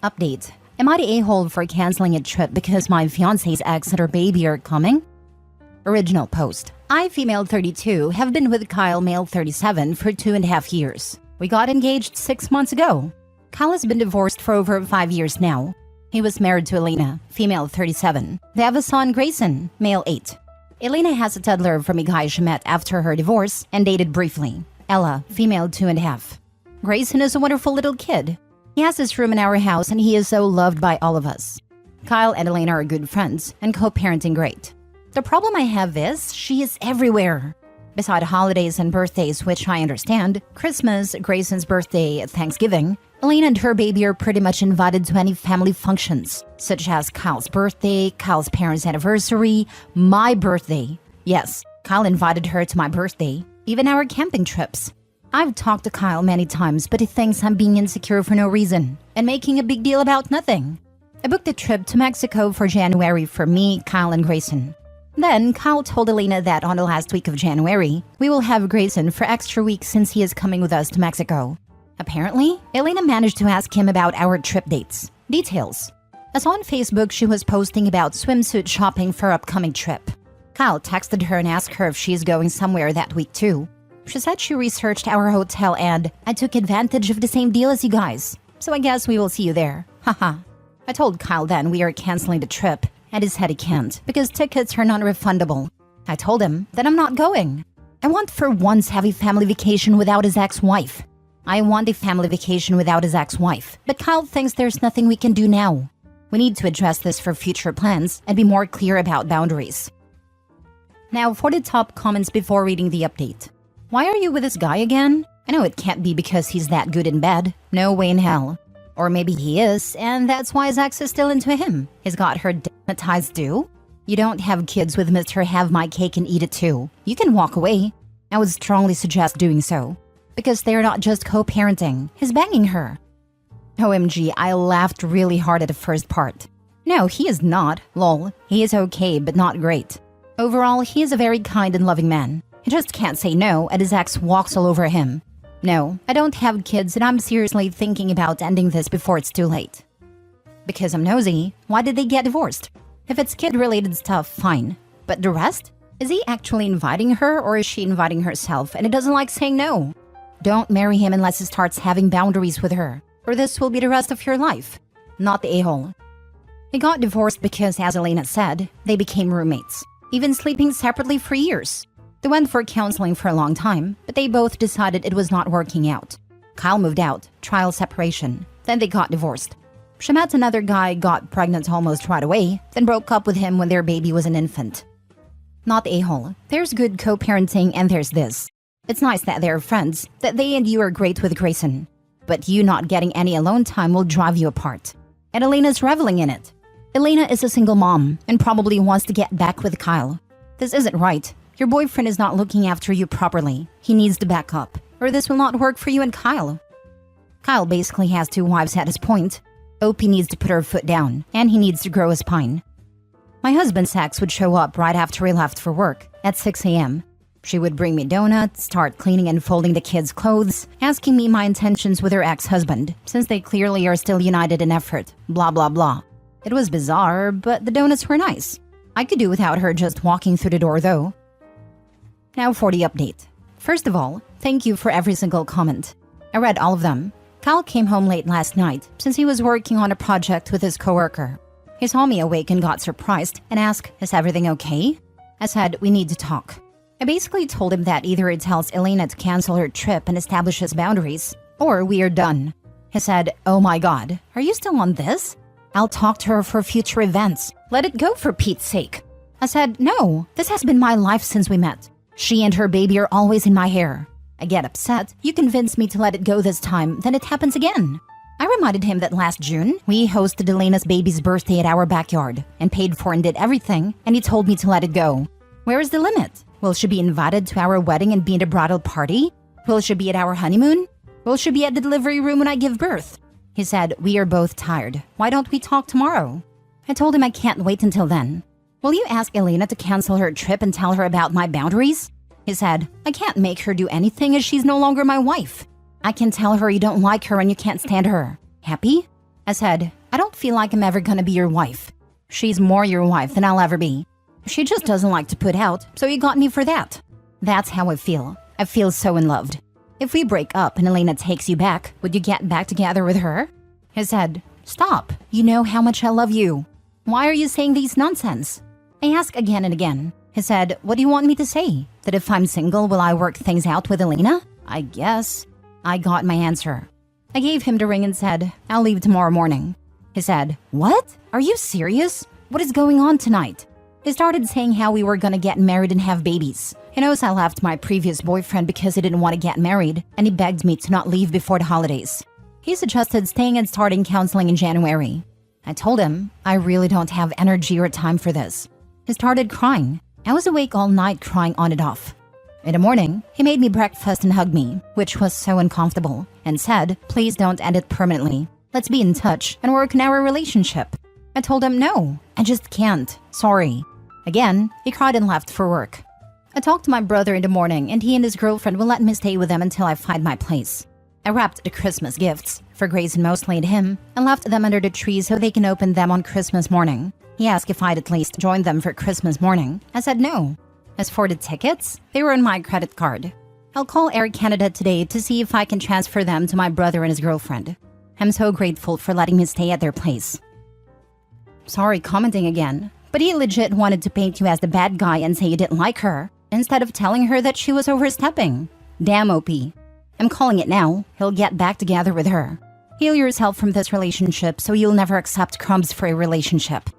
Update. Am I the a-hole for canceling a trip because my fiancé's ex and her baby are coming? Original post. I, female 32, have been with Kyle, male 37, for 2.5 years. We got engaged 6 months ago. Kyle has been divorced for over 5 years now. He was married to Elena, female 37. They have a son, Grayson, male 8. Elena has a toddler from a guy she met after her divorce and dated briefly. Ella, female 2.5. Grayson is a wonderful little kid. He has his room in our house and he is so loved by all of us. Kyle and Elena are good friends and co-parenting great. The problem I have is she is everywhere. Beside holidays and birthdays, which I understand, Christmas, Grayson's birthday, Thanksgiving, Elena and her baby are pretty much invited to any family functions, such as Kyle's birthday, Kyle's parents' anniversary, my birthday. Yes, Kyle invited her to my birthday, even our camping trips. I've talked to Kyle many times, but he thinks I'm being insecure for no reason and making a big deal about nothing. I booked a trip to Mexico for January for me, Kyle, and Grayson. Then, Kyle told Elena that on the last week of January, we will have Grayson for extra weeks since he is coming with us to Mexico. Apparently, Elena managed to ask him about our trip dates. Details. As on Facebook, she was posting about swimsuit shopping for upcoming trip. Kyle texted her and asked her if she is going somewhere that week too. She said she researched our hotel and I took advantage of the same deal as you guys. So I guess we will see you there. Haha. I told Kyle then we are canceling the trip and he said he can't because tickets are non-refundable. I told him that I'm not going. I want for once have a family vacation without his ex-wife. I want a family vacation without his ex-wife, but Kyle thinks there's nothing we can do now. We need to address this for future plans and be more clear about boundaries. Now for the top comments before reading the update. Why are you with this guy again? I know it can't be because he's that good in bed. No way in hell. Or maybe he is, and that's why his ex is still into him. He's got her hypnotized too. You don't have kids with Mr. Have My Cake and Eat It Too. You can walk away. I would strongly suggest doing so. Because they're not just co-parenting. He's banging her. OMG, I laughed really hard at the first part. No, he is not. Lol. He is okay, but not great. Overall, he is a very kind and loving man. He just can't say no, and his ex walks all over him. No, I don't have kids and I'm seriously thinking about ending this before it's too late. Because I'm nosy, why did they get divorced? If it's kid-related stuff, fine. But the rest? Is he actually inviting her or is she inviting herself and he doesn't like saying no? Don't marry him unless he starts having boundaries with her, or this will be the rest of your life. Not the a-hole. They got divorced because, as Elena said, they became roommates, even sleeping separately for years. They went for counseling for a long time, but they both decided it was not working out. Kyle moved out, trial separation, then they got divorced. She met another guy, got pregnant almost right away, then broke up with him when their baby was an infant. Not the a-hole. There's good co-parenting and there's this. It's nice that they're friends, that they and you are great with Grayson. But you not getting any alone time will drive you apart. And Elena's reveling in it. Elena is a single mom and probably wants to get back with Kyle. This isn't right. Your boyfriend is not looking after you properly. He needs to back up, or this will not work for you and Kyle. Kyle basically has 2 wives at this point. Opie needs to put her foot down, and he needs to grow a spine. My husband's ex would show up right after he left for work, at 6 a.m. She would bring me donuts, start cleaning and folding the kids' clothes, asking me my intentions with her ex-husband, since they clearly are still united in effort, blah blah blah. It was bizarre, but the donuts were nice. I could do without her just walking through the door though. Now for the update. First of all, thank you for every single comment. I read all of them. Kyle came home late last night since he was working on a project with his coworker. He saw me awake and got surprised and asked, "Is everything okay?" I said, "We need to talk." I basically told him that either he tells Elena to cancel her trip and establishes boundaries, or we are done. He said, "Oh my god, are you still on this? I'll talk to her for future events. Let it go for Pete's sake." I said, "No, this has been my life since we met. She and her baby are always in my hair. I get upset. You convince me to let it go this time, then it happens again." I reminded him that last June, we hosted Elena's baby's birthday at our backyard and paid for and did everything, and he told me to let it go. Where is the limit? Will she be invited to our wedding and be in a bridal party? Will she be at our honeymoon? Will she be at the delivery room when I give birth? He said, "We are both tired. Why don't we talk tomorrow?" I told him I can't wait until then. "Will you ask Elena to cancel her trip and tell her about my boundaries?" He said, "I can't make her do anything as she's no longer my wife. I can tell her you don't like her and you can't stand her. Happy?" I said, I don't feel like I'm ever gonna be your wife. She's more your wife than I'll ever be. She just doesn't like to put out, so you got me for that. That's how I feel. I feel so unloved. If we break up and Elena takes you back, would you get back together with her? He said, stop. You know how much I love you. Why are you saying these nonsense? I asked again and again. He said, what do you want me to say? That if I'm single, will I work things out with Elena? I guess. I got my answer. I gave him the ring and said, I'll leave tomorrow morning. He said, what? Are you serious? What is going on tonight? He started saying how we were gonna get married and have babies. He knows I left my previous boyfriend because he didn't want to get married, and he begged me to not leave before the holidays. He suggested staying and starting counseling in January. I told him, I really don't have energy or time for this. He started crying. I was awake all night crying on and off. In the morning, he made me breakfast and hugged me, which was so uncomfortable, and said, please don't end it permanently. Let's be in touch and work on our relationship. I told him, no, I just can't. Sorry. Again, he cried and left for work. I talked to my brother in the morning, and he and his girlfriend will let me stay with them until I find my place. I wrapped the Christmas gifts, for Grace and mostly and him, and left them under the tree so they can open them on Christmas morning. He asked if I'd at least join them for Christmas morning. I said no. As for the tickets, they were on my credit card. I'll call Air Canada today to see if I can transfer them to my brother and his girlfriend. I'm so grateful for letting me stay at their place. Sorry commenting again, but he legit wanted to paint you as the bad guy and say you didn't like her, instead of telling her that she was overstepping. Damn OP. I'm calling it now. He'll get back together with her. Heal yourself from this relationship so you'll never accept crumbs for a relationship.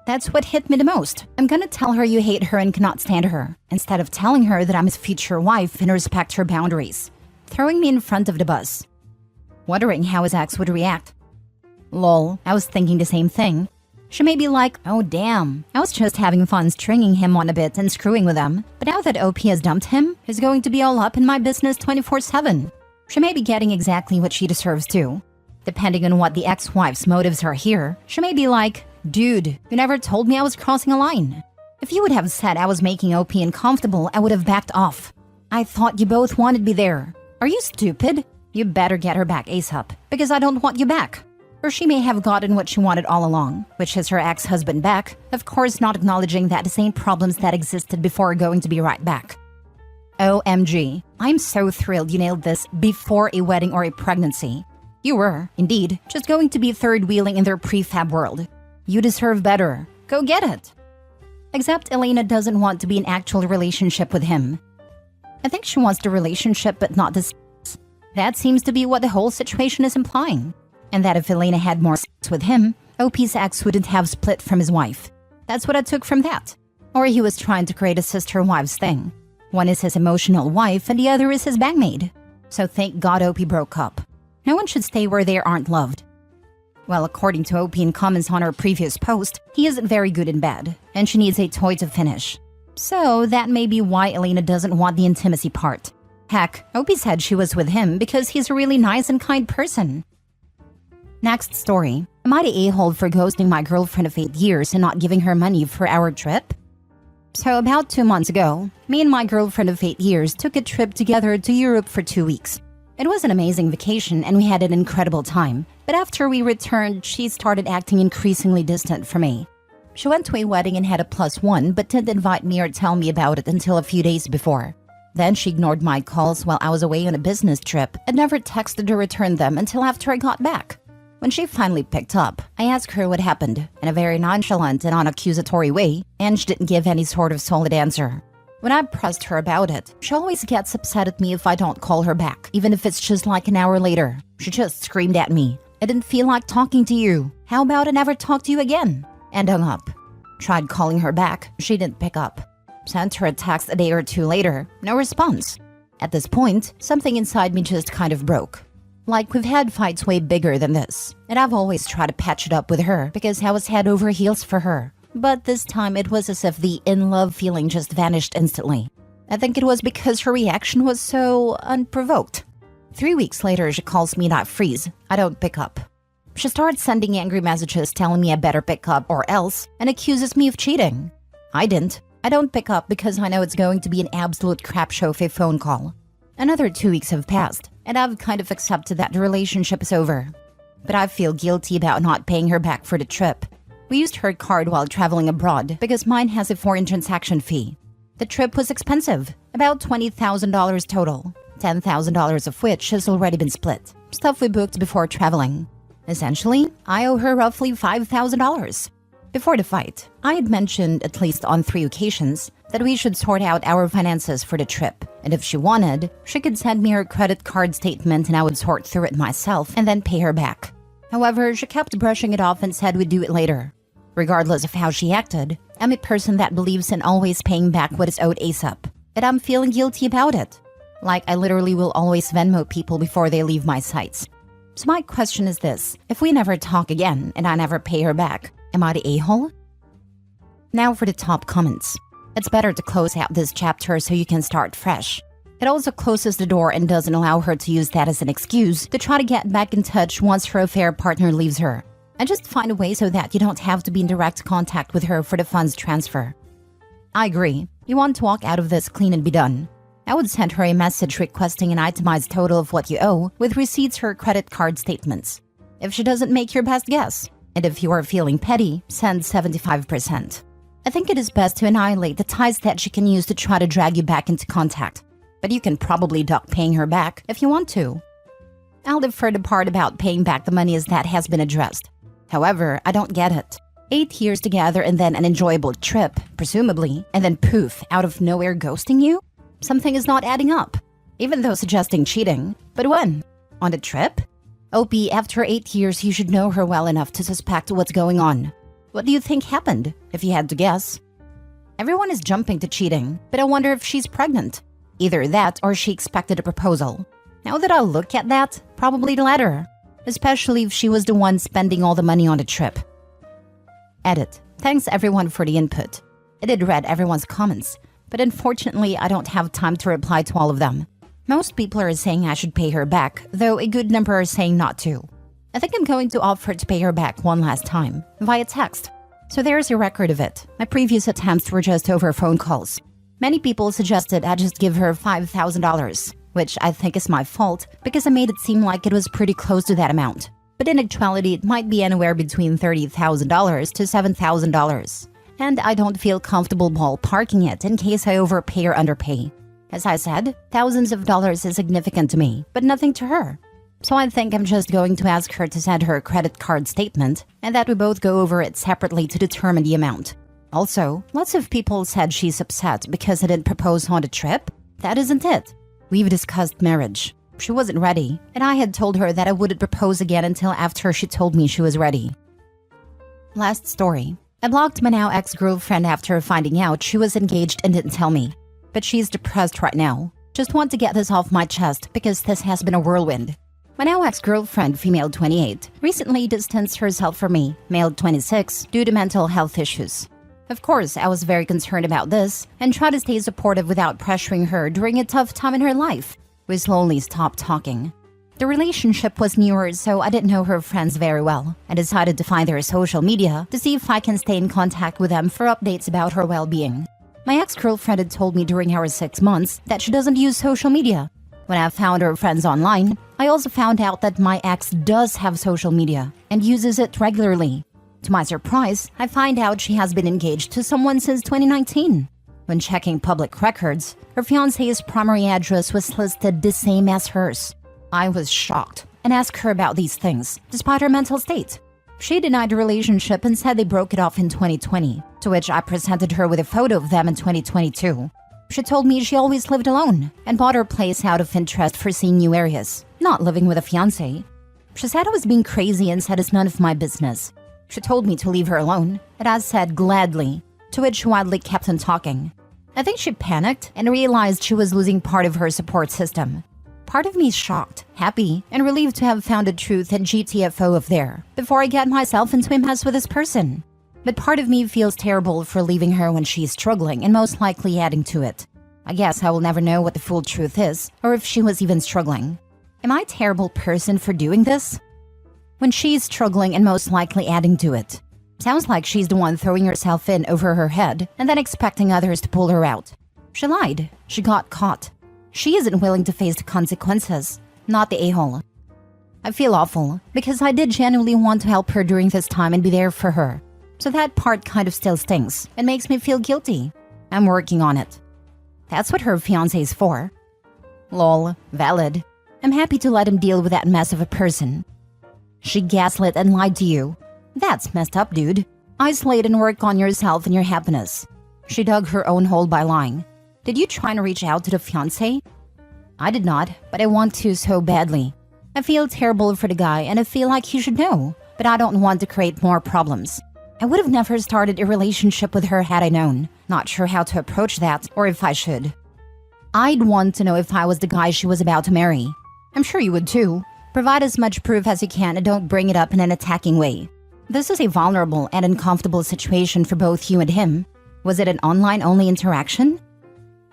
That's what hit me the most. I'm gonna tell her you hate her and cannot stand her, instead of telling her that I'm his future wife and respect her boundaries. Throwing me in front of the bus. Wondering how his ex would react. Lol, I was thinking the same thing. She may be like, oh damn, I was just having fun stringing him on a bit and screwing with him, but now that OP has dumped him, he's going to be all up in my business 24/7. She may be getting exactly what she deserves too. Depending on what the ex-wife's motives are here, she may be like, dude, you never told me I was crossing a line. If you would have said I was making OP uncomfortable, I would have backed off. I thought you both wanted me there. Are you stupid? You better get her back ASAP, because I don't want you back. Or she may have gotten what she wanted all along, which is her ex-husband back, of course not acknowledging that the same problems that existed before are going to be right back. OMG, I'm so thrilled you nailed this before a wedding or a pregnancy. You were, indeed, just going to be third-wheeling in their prefab world. You deserve better. Go get it. Except Elena doesn't want to be in an actual relationship with him. I think she wants the relationship but not the sex. That seems to be what the whole situation is implying. And that if Elena had more sex with him, OP's ex wouldn't have split from his wife. That's what I took from that. Or he was trying to create a sister-wives thing. One is his emotional wife and the other is his bangmaid. So thank God OP broke up. No one should stay where they aren't loved. Well, according to OP in comments on her previous post, he isn't very good in bed, and she needs a toy to finish. So that may be why Elena doesn't want the intimacy part. Heck, OP said she was with him because he's a really nice and kind person. Next story. Am I the a-hole for ghosting my girlfriend of 8 years and not giving her money for our trip? So about 2 months ago, me and my girlfriend of 8 years took a trip together to Europe for 2 weeks. It was an amazing vacation and we had an incredible time. But after we returned, she started acting increasingly distant from me. She went to a wedding and had a +1 but didn't invite me or tell me about it until a few days before. Then she ignored my calls while I was away on a business trip and never texted to return them until after I got back. When she finally picked up, I asked her what happened in a very nonchalant and unaccusatory way, and she didn't give any sort of solid answer. When I pressed her about it, she always gets upset at me if I don't call her back, even if it's just like an hour later. She just screamed at me, I didn't feel like talking to you. How about I never talk to you again? And hung up. Tried calling her back, she didn't pick up. Sent her a text a day or 2 later, no response. At this point, something inside me just kind of broke. Like, we've had fights way bigger than this, and I've always tried to patch it up with her because I was head over heels for her. But this time it was as if the in-love feeling just vanished instantly. I think it was because her reaction was so unprovoked. 3 weeks later, she calls me and I freeze. I don't pick up. She starts sending angry messages telling me I better pick up or else, and accuses me of cheating. I didn't. I don't pick up because I know it's going to be an absolute crap show of a phone call. Another 2 weeks have passed, and I've kind of accepted that the relationship is over. but I feel guilty about not paying her back for the trip. We used her card while traveling abroad because mine has a foreign transaction fee. The trip was expensive, about $20,000 total, $10,000 of which has already been split. Stuff we booked before traveling. Essentially, I owe her roughly $5,000. Before the fight, I had mentioned, at least on 3 occasions, that we should sort out our finances for the trip, and if she wanted, she could send me her credit card statement and I would sort through it myself and then pay her back. However, she kept brushing it off and said we'd do it later. Regardless of how she acted, I'm a person that believes in always paying back what is owed ASAP, and I'm feeling guilty about it. Like, I literally will always Venmo people before they leave my sites. So my question is this: if we never talk again and I never pay her back, am I the a-hole? Now for the top comments. It's better to close out this chapter so you can start fresh. It also closes the door and doesn't allow her to use that as an excuse to try to get back in touch once her affair partner leaves her. And just find a way so that you don't have to be in direct contact with her for the funds transfer. I agree. You want to walk out of this clean and be done. I would send her a message requesting an itemized total of what you owe with receipts or credit card statements. If she doesn't make your best guess, and if you are feeling petty, send 75%. I think it is best to annihilate the ties that she can use to try to drag you back into contact. But you can probably duck paying her back if you want to. I'll defer the part about paying back the money as that has been addressed. However, I don't get it. 8 years together and then an enjoyable trip, presumably, and then poof, out of nowhere ghosting you? Something is not adding up. Even though suggesting cheating. But when? On the trip? OP, after 8 years, you should know her well enough to suspect what's going on. What do you think happened, if you had to guess? Everyone is jumping to cheating, but I wonder if she's pregnant. Either that or she expected a proposal. Now that I look at that, probably the latter. Especially if she was the one spending all the money on the trip. Edit. Thanks everyone for the input. I did read everyone's comments, but unfortunately I don't have time to reply to all of them. Most people are saying I should pay her back, though a good number are saying not to. I think I'm going to offer to pay her back one last time, via text. So there's a record of it. My previous attempts were just over phone calls. Many people suggested I just give her $5,000. Which I think is my fault because I made it seem like it was pretty close to that amount. But in actuality, it might be anywhere between $30,000 to $7,000. And I don't feel comfortable ballparking it in case I overpay or underpay. As I said, thousands of dollars is significant to me, but nothing to her. So I think I'm just going to ask her to send her credit card statement and that we both go over it separately to determine the amount. Also, lots of people said she's upset because I didn't propose on the trip. That isn't it. We've discussed marriage. She wasn't ready, and I had told her that I wouldn't propose again until after she told me she was ready. Last story. I blocked my now ex-girlfriend after finding out she was engaged and didn't tell me. But she's depressed right now. Just want to get this off my chest because this has been a whirlwind. My now ex-girlfriend, female 28, recently distanced herself from me, male 26, due to mental health issues. Of course, I was very concerned about this and tried to stay supportive without pressuring her during a tough time in her life. We slowly stopped talking. The relationship was newer, so I didn't know her friends very well. I decided to find their social media to see if I can stay in contact with them for updates about her well-being. My ex-girlfriend had told me during our 6 months that she doesn't use social media. When I found her friends online, I also found out that my ex does have social media and uses it regularly. To my surprise, I find out she has been engaged to someone since 2019. When checking public records, her fiancé's primary address was listed the same as hers. I was shocked and asked her about these things, despite her mental state. She denied the relationship and said they broke it off in 2020, to which I presented her with a photo of them in 2022. She told me she always lived alone and bought her place out of interest for seeing new areas, not living with a fiancé. She said I was being crazy and said it's none of my business. She told me to leave her alone, and I said gladly, to which she widely kept on talking. I think she panicked and realized she was losing part of her support system. Part of me is shocked, happy, and relieved to have found the truth and GTFO of there before I get myself into a mess with this person. But part of me feels terrible for leaving her when she's struggling and most likely adding to it. I guess I will never know what the full truth is, or if she was even struggling. Am I a terrible person for doing this? When she's struggling and most likely adding to it. Sounds like she's the one throwing herself in over her head and then expecting others to pull her out. She lied. She got caught. She isn't willing to face the consequences, not the a-hole. I feel awful because I did genuinely want to help her during this time and be there for her. So that part kind of still stings and makes me feel guilty. I'm working on it. That's what her fiancé is for. Lol, valid. I'm happy to let him deal with that mess of a person. She gaslit and lied to you. That's messed up, dude. Isolate and work on yourself and your happiness. She dug her own hole by lying. Did you try and reach out to the fiancé? I did not, but I want to so badly. I feel terrible for the guy and I feel like he should know, but I don't want to create more problems. I would have never started a relationship with her had I known. Not sure how to approach that or if I should. I'd want to know if I was the guy she was about to marry. I'm sure you would too. Provide as much proof as you can and don't bring it up in an attacking way. This is a vulnerable and uncomfortable situation for both you and him. Was it an online-only interaction?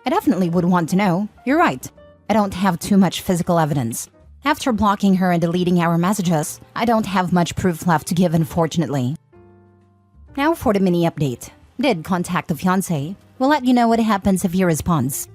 I definitely would want to know. You're right. I don't have too much physical evidence. After blocking her and deleting our messages, I don't have much proof left to give, unfortunately. Now for the mini update. Did contact the fiancé. We'll let you know what happens if he responds.